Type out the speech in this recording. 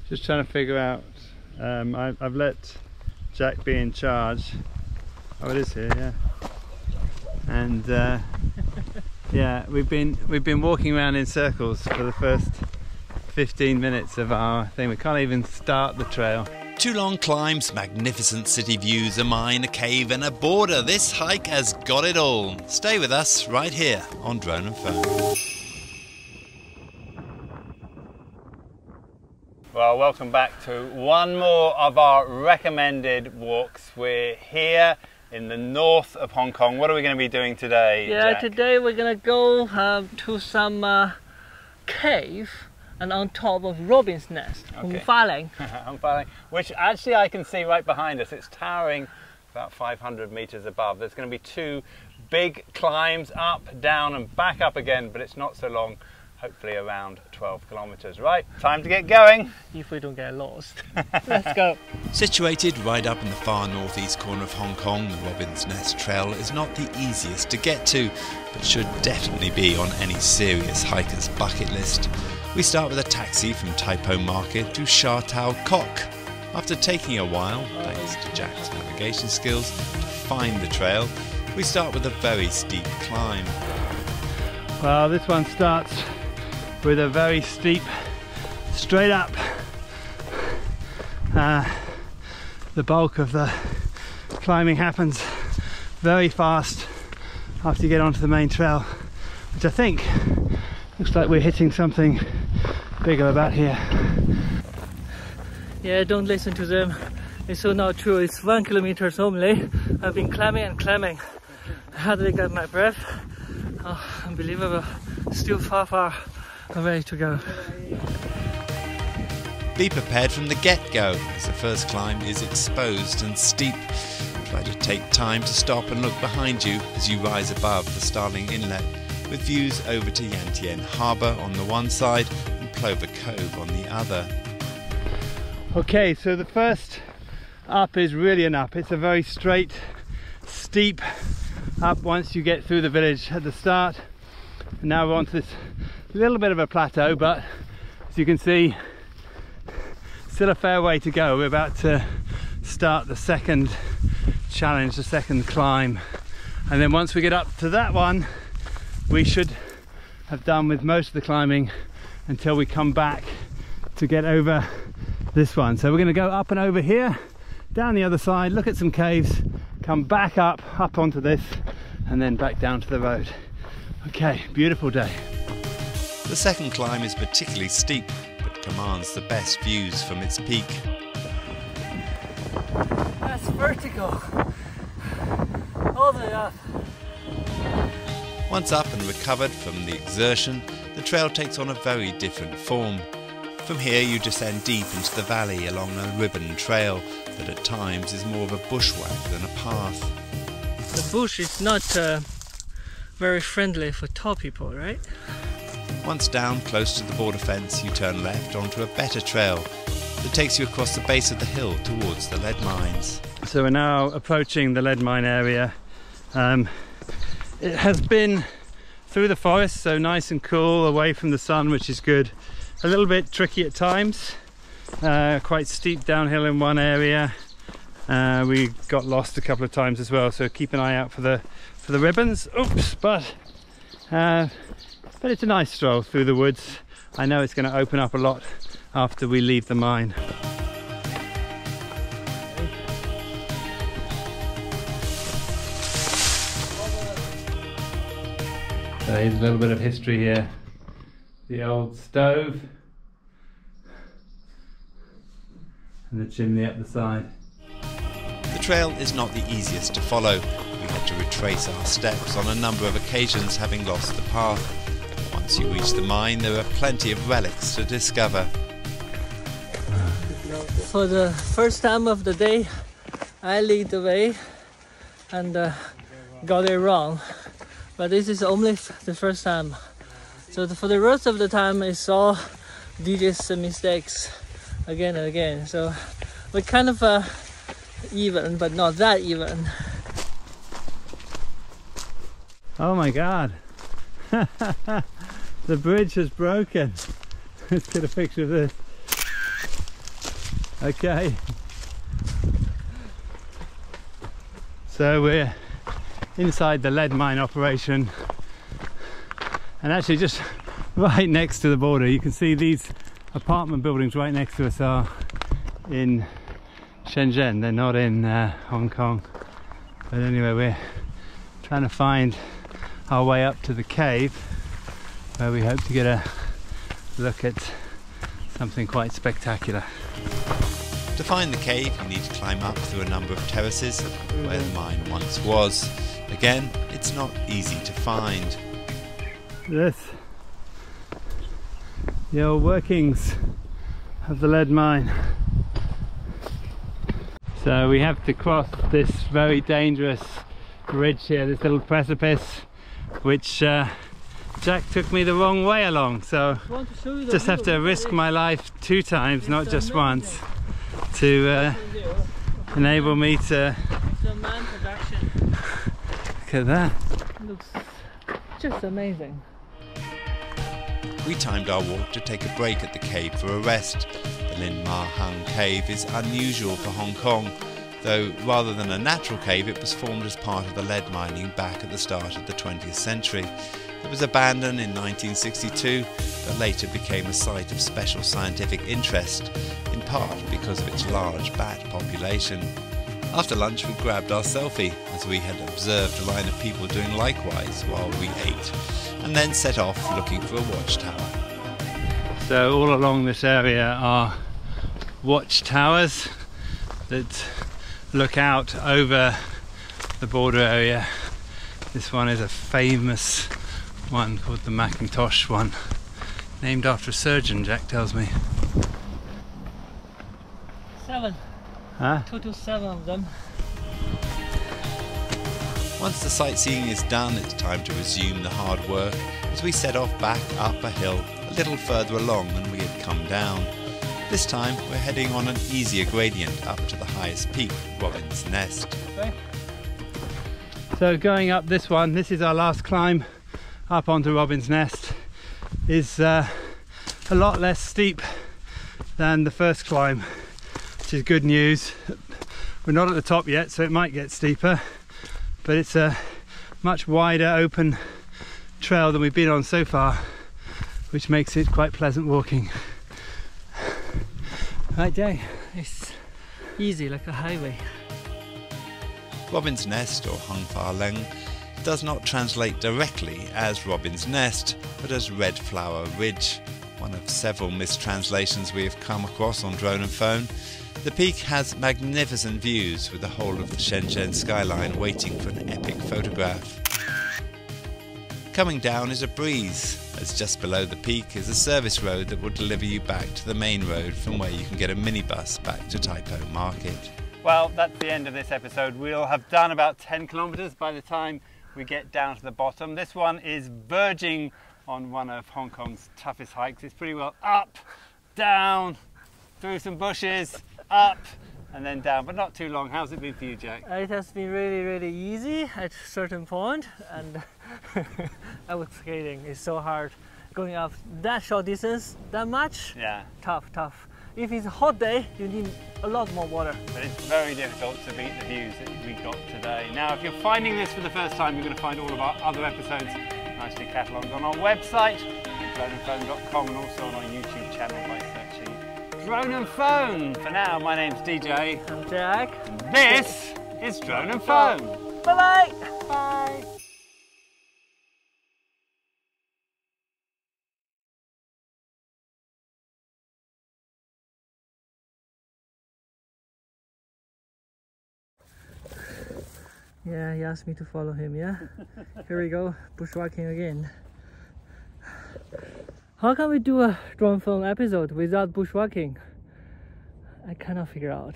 Just trying to figure out. I've let Jack be in charge. Oh, it is here, yeah. And yeah, we've been walking around in circles for the first 15 minutes of our thing. We can't even start the trail. 2 long climbs, magnificent city views, a mine, a cave and a border. This hike has got it all. Stay with us right here on Drone and Phone. Well, welcome back to one more of our recommended walks. We're here in the north of Hong Kong. What are we going to be doing today, Jack? Today we're going to go to some cave and on top of Robin's Nest, Hong Fa-Ling. Hong Fa-Ling, which actually I can see right behind us. It's towering about 500 meters above. There's going to be 2 big climbs up, down and back up again, but it's not so long. Hopefully around 12 kilometers. Right, time to get going. If we don't get lost. Let's go. Situated right up in the far northeast corner of Hong Kong, the Robin's Nest Trail is not the easiest to get to, but should definitely be on any serious hiker's bucket list. We start with a taxi from Tai Po Market to Sha Tau Kok. After taking a while, thanks to Jack's navigation skills, to find the trail, we start with a very steep climb. Well, this one starts with a very steep, straight up. The bulk of the climbing happens very fast after you get onto the main trail, which I think looks like we're hitting something bigger about here. Yeah, don't listen to them. It's so not true. It's 1 kilometer only. I've been climbing and climbing. I hardly got my breath. Oh, unbelievable. Still far away to go. Be prepared from the get-go, as the first climb is exposed and steep. Try to take time to stop and look behind you as you rise above the Starling Inlet, with views over to Yantian Harbour on the one side and Plover Cove on the other. Okay, so the first up is really an up. It's a very straight, steep up once you get through the village at the start. And now we're onto this little bit of a plateau, but as you can see, still a fair way to go. We're about to start the second challenge, the second climb. And then once we get up to that one, we should have done with most of the climbing until we come back to get over this one. So we're going to go up and over here, down the other side, look at some caves, come back up onto this, and then back down to the road. Okay, beautiful day. The second climb is particularly steep, but commands the best views from its peak. That's vertical. All the way up. Once up and recovered from the exertion, the trail takes on a very different form. From here you descend deep into the valley along a ribbon trail that at times is more of a bushwhack than a path. The bush is not very friendly for tall people, right? Once down close to the border fence, you turn left onto a better trail that takes you across the base of the hill towards the lead mines. So we're now approaching the lead mine area. It has been through the forest, so nice and cool, away from the sun, which is good. A little bit tricky at times, quite steep downhill in one area. We got lost a couple of times as well, so keep an eye out for the ribbons. Oops, but it's a nice stroll through the woods. I know it's going to open up a lot after we leave the mine. So here's a little bit of history here. The old stove and the chimney up the side. The trail is not the easiest to follow. We had to retrace our steps on a number of occasions, having lost the path. Once you reach the mine, there are plenty of relics to discover. For the first time of the day, I lead the way and got it wrong. But this is only the first time. So for the rest of the time, it's all DJ's mistakes again and again. So we're kind of even, but not that even. Oh my God. The bridge has broken. Let's get a picture of this. Okay. So we're inside the lead mine operation, and actually just right next to the border. You can see these apartment buildings right next to us are in Shenzhen. They're not in Hong Kong. But anyway, we're trying to find our way up to the cave, where we hope to get a look at something quite spectacular. To find the cave, you need to climb up through a number of terraces where the mine once was. Again, it's not easy to find. This, the old workings of the lead mine. So we have to cross this very dangerous ridge here, this little precipice, which Jack took me the wrong way along, so just have to risk my life 2 times, not just once, to enable me to... Look at that. Looks just amazing. We timed our walk to take a break at the cave for a rest. The Lin Ma Hung Cave is unusual for Hong Kong, though rather than a natural cave, it was formed as part of the lead mining back at the start of the 20th century. It was abandoned in 1962, but later became a site of special scientific interest, in part because of its large bat population. After lunch we grabbed our selfie, as we had observed a line of people doing likewise while we ate, and then set off looking for a watchtower. So all along this area are watchtowers that look out over the border area. This one is a famous one called the Macintosh one, named after a surgeon, Jack tells me. 7. Huh? Total 7 of them. Once the sightseeing is done, it's time to resume the hard work as we set off back up a hill a little further along than we had come down. This time we're heading on an easier gradient up to the highest peak, Robin's Nest. Okay. So going up this one, this is our last climb up onto Robin's Nest, is a lot less steep than the first climb, which is good news. We're not at the top yet, so it might get steeper, but it's a much wider open trail than we've been on so far, which makes it quite pleasant walking. Right, Jay? It's easy, like a highway. Robin's Nest, or Hung Fa Leng, does not translate directly as Robin's Nest, but as Red Flower Ridge, one of several mistranslations we have come across on Drone and Phone. The peak has magnificent views, with the whole of the Shenzhen skyline waiting for an epic photograph. Coming down is a breeze, as just below the peak is a service road that will deliver you back to the main road, from where you can get a minibus back to Tai Po Market. Well, that's the end of this episode. We'll have done about 10 kilometers by the time we get down to the bottom. This one is verging on one of Hong Kong's toughest hikes. It's pretty well up, down, through some bushes, up, and then down, but not too long. How's it been for you, Jack? It has been really, really easy at a certain point, and I was skating. It's so hard going up that short distance, that much. Yeah. Tough. If it's a hot day, you need a lot more water. But it's very difficult to beat the views that we got today. Now, if you're finding this for the first time, you're going to find all of our other episodes nicely catalogued on our website, droneandphone.com, and also on our YouTube channel by searching Drone and Phone. For now, my name's DJ. I'm Jack. And this is Drone and Phone. Bye-bye. Bye. Yeah, he asked me to follow him, yeah? Here we go, bushwalking again. How can we do a drone film episode without bushwalking? I cannot figure out.